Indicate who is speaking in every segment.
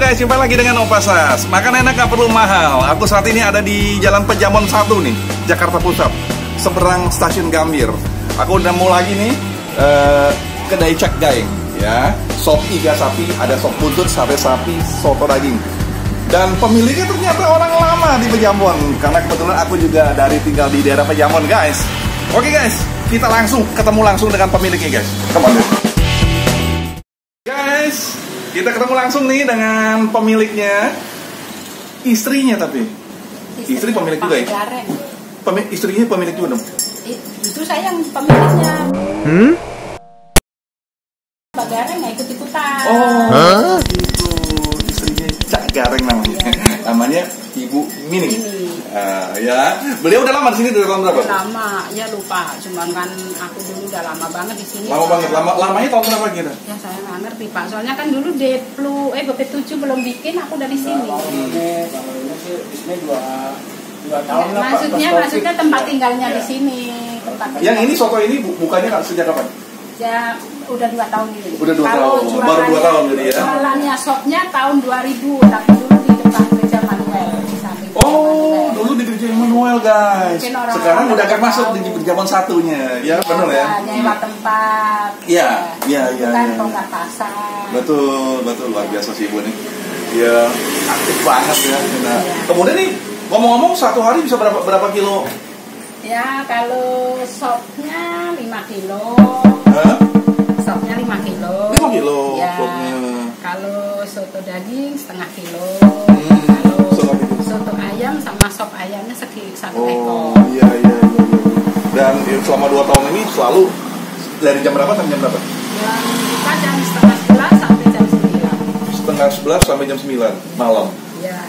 Speaker 1: guys, jumpa lagi dengan Opa Sas. Makan enak gak perlu mahal. Aku saat ini ada di Jalan Pejamon 1 nih, Jakarta Pusat, seberang Stasiun Gambir. Aku udah mau lagi nih kedai Cak Gaeng, ya. Sop iga sapi, ada sop buntut, sate sapi, soto daging. Dan pemiliknya ternyata orang lama di Pejamon, karena kebetulan aku juga tinggal di daerah Pejamon, guys. Oke guys, kita ketemu langsung dengan pemiliknya, guys. Come on, guys. Kita ketemu langsung nih dengan pemiliknya, istrinya tapi. Istri pemilik juga ya? Istrinya pemilik juga dong?
Speaker 2: Itu saya yang pemiliknya. Pak Gareng nggak ikut-ikutan.
Speaker 1: Oh, itu istrinya Cak Gareng namanya. Namanya Ibu Mini. Ya, beliau udah lama di sini, dari tahun berapa?
Speaker 2: Lama, ya lupa. Cuman kan aku dulu udah lama banget di sini.
Speaker 1: Lama banget, lamanya tahun berapa kira?
Speaker 2: Ya saya nggak ngerti Pak. Soalnya kan dulu BP7 belum bikin, aku dari sini.
Speaker 3: Kalau ini sih di sini 2 tahun lah.
Speaker 2: Maksudnya tempat tinggalnya di sini.
Speaker 1: Yang ini soto ini bukannya sejak kapan?
Speaker 2: Ya udah 2 tahun ini.
Speaker 1: Udah 2 tahun, baru 2 tahun jadi ya.
Speaker 2: Jualannya sopnya tahun 2000, tapi dulu di depan gereja Manuel.
Speaker 1: Oh, dulu di gereja Manuel, guys. Sekarang udah agak masuk di Pejamon satunya, ya benar ya?
Speaker 2: Nyewa tempat.
Speaker 1: Iya.
Speaker 2: Kan bongkar pasar.
Speaker 1: Betul, luar biasa sih Ibu nih. Ya, aktif banget ya. Nah, kemudian nih, ngomong-ngomong satu hari bisa berapa kilo?
Speaker 2: Ya, kalau sopnya 5 kilo. Sopnya 5 kilo.
Speaker 1: 5 kilo
Speaker 2: ya.
Speaker 1: Sopnya.
Speaker 2: Kalau soto daging setengah kilo.
Speaker 1: Kalau
Speaker 2: soto ayam sama sop ayamnya 1 ekor.
Speaker 1: Oh, iya. Dan selama 2 tahun ini selalu dari jam berapa sampai jam berapa?
Speaker 2: Buka jam setengah 11 sampai jam 9.
Speaker 1: Setengah 11 sampai jam 9 malam.
Speaker 2: Ya.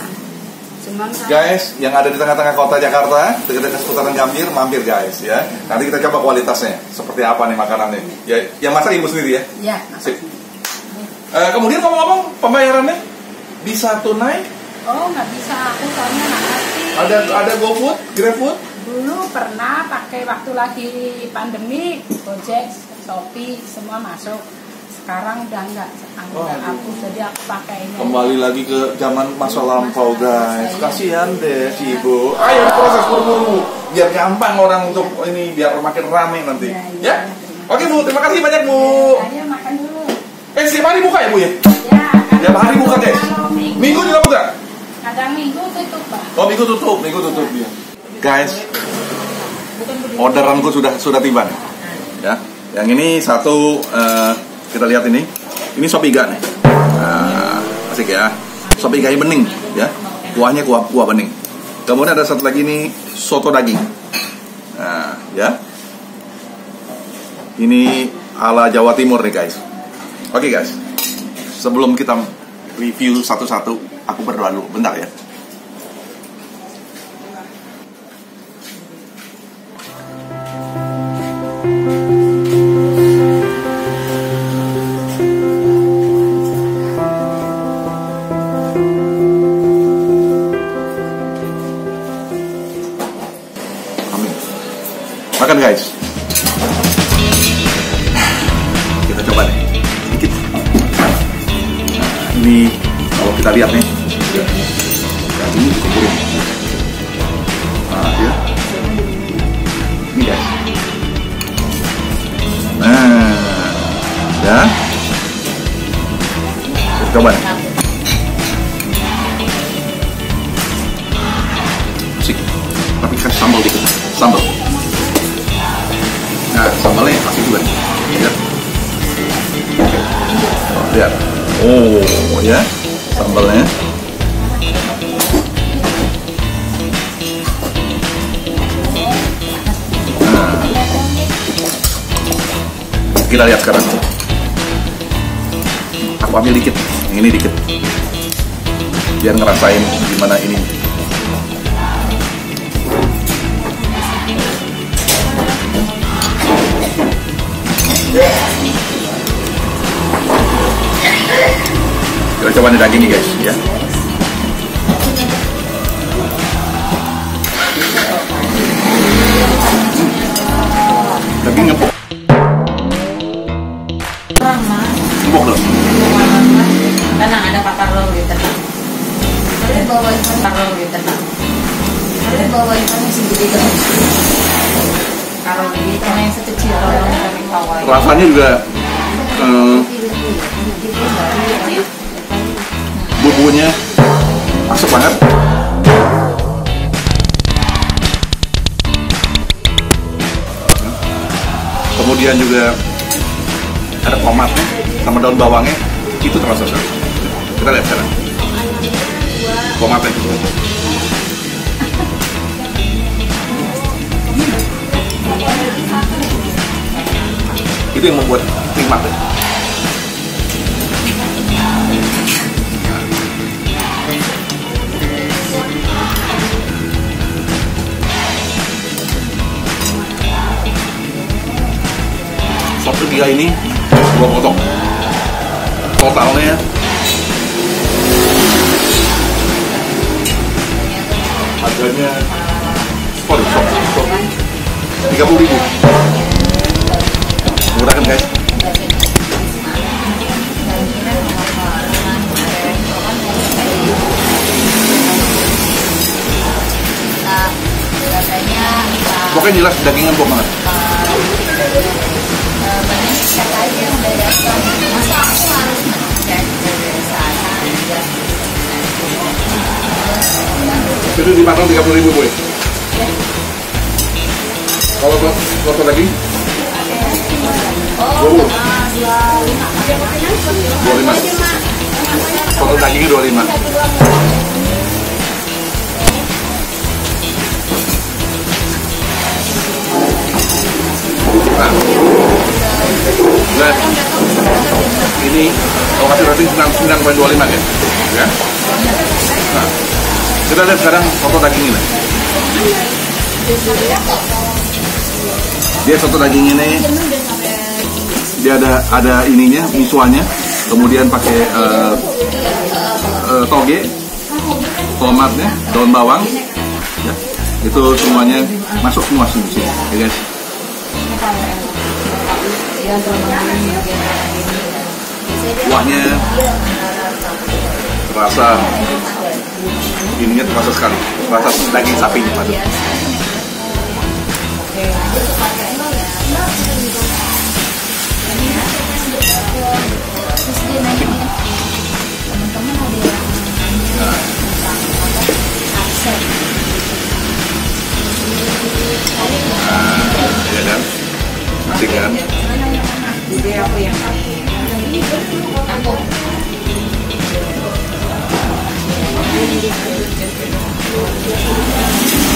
Speaker 2: Cuman
Speaker 1: guys, yang ada di tengah-tengah kota Jakarta, dekat-dekat seputaran Gambir, mampir guys ya. Nanti kita coba kualitasnya, seperti apa nih makanannya. Ya, yang masak Ibu sendiri ya?
Speaker 2: Iya.
Speaker 1: Kemudian ngomong-ngomong, pembayarannya bisa tunai?
Speaker 2: Oh, nggak bisa, aku soalnya nggak ngerti.
Speaker 1: Ada GoFood, GrabFood?
Speaker 2: Dulu pernah pakai waktu lagi pandemi, Gojek, Shopee, semua masuk. Sekarang udah enggak, aku jadi aku pakai ini.
Speaker 1: Kembali lagi ke zaman masa lampau, guys. Kasihan deh si Ibu. Ayo proses buru-buru, biar gampang orang untuk ini, biar makin rame nanti. Ya? Oke Bu, terima kasih banyak Bu.
Speaker 2: Ayo makan dulu.
Speaker 1: Setiap hari buka ya Bu ya?
Speaker 2: Ya.
Speaker 1: Setiap hari buka guys. Minggu juga buka?
Speaker 2: Kadang minggu tutup Pak.
Speaker 1: Oh minggu tutup ya. Guys, orderanku sudah tiba nih. Ya, yang ini satu. Kita lihat ini sop iga nih. Asik ya. Sop iga bening ya. Kuahnya kuah bening. Kemudian ada satu lagi nih soto daging. Nah, ya. Ini ala Jawa Timur nih guys. Oke guys. Sebelum kita review satu-satu, aku berdoa dulu bentar ya. Makan guys. Kita coba deh sedikit. Ini kalau kita lihat nih, daging dikumpulin. Ya. Ini guys. Nah, ya. Kita coba nih. Asik. Tapi kasih sambal dikit. Sambal. Nah, sambalnya asik juga nih. Lihat. Lihat. Oh, ya. Sambalnya. Nah. Kita lihat sekarang. Aku ambil dikit. Yang ini dikit. Biar ngerasain gimana ini. Kita coba nih daging nih guys ya. Daging empuk. Empuk loh.
Speaker 4: Tenang, ada Pak Karlo di tenang. Boleh bawa Pak Karlo di tenang. Boleh bawa ikannya sendiri dong. Kalau di ikan yang sekecil orang dari bawah.
Speaker 1: Rasanya juga bumbunya masuk banget. Kemudian juga ada tomatnya sama daun bawangnya, itu terasa sekali. Kita lihat sekarang tomatnya juga. Itu yang membuat nikmat ya. Sop tiga ini gua potong totalnya harganya sop 30.000. Murah kan guys? Pokoknya jelas dagingnya empuk banget. Itu dipotong 30.000 boy. Kalau buat lontong daging 25. Lontong dagingnya 25. Nah, ini kalau kasih rating 9.25 ya. Ya. Nah, kita lihat sekarang soto daging ini. Dia soto daging ini, dia ada ininya, misuanya, kemudian pakai toge, tomatnya, daun bawang, ya. Itu semuanya masuk semua sini, ya guys. Kuahnya terasa, ininya terasa sekali, rasa daging sapinya masuk. Ya kan, asik kan?
Speaker 4: Jadi aku yang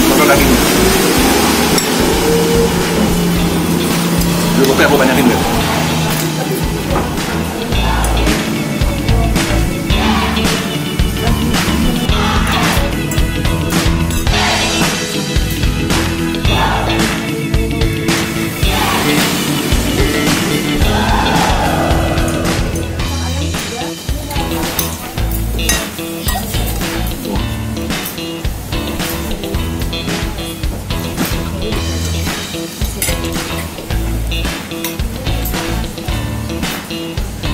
Speaker 1: soto daging. Pokoknya aku banyakin deh.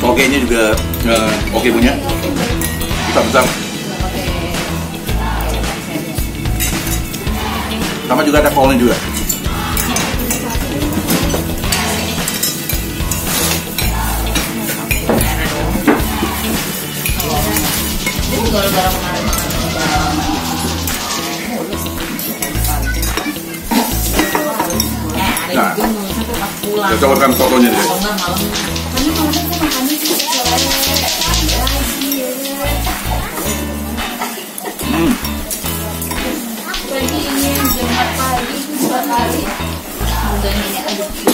Speaker 1: Togenya juga oke punya, besar-besar. Sama juga ada kolnya juga. Nah, kita cobakan sotonya deh.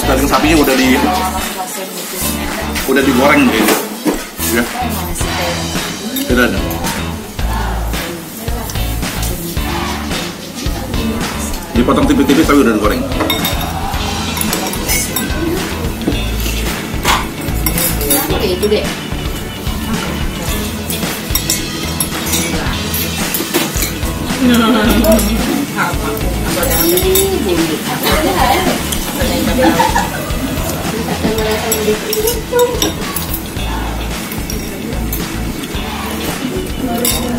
Speaker 1: Daging sapinya udah digoreng kayaknya, ya. Tidak ada. Dipotong tipis-tipis tapi udah digoreng.
Speaker 4: Itu deh.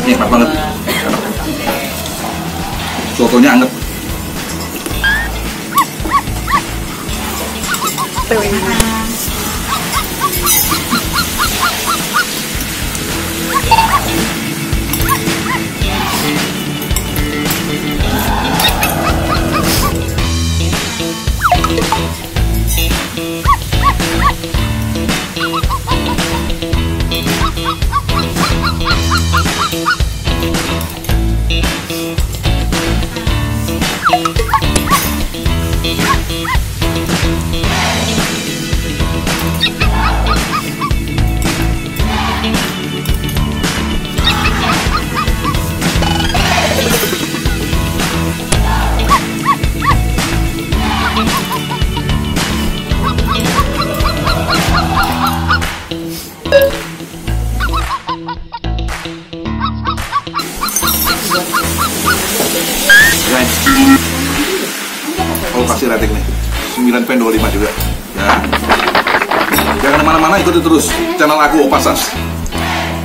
Speaker 1: Nikmat banget. Sotonya anget. Guys, aku kasih rating nih 9.25 juga ya. Jangan kemana-mana, ikuti terus channel aku Opasas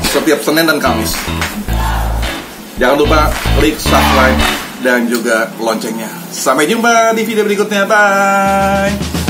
Speaker 1: setiap Senin dan Kamis. Jangan lupa klik subscribe dan juga loncengnya. Sampai jumpa di video berikutnya, bye.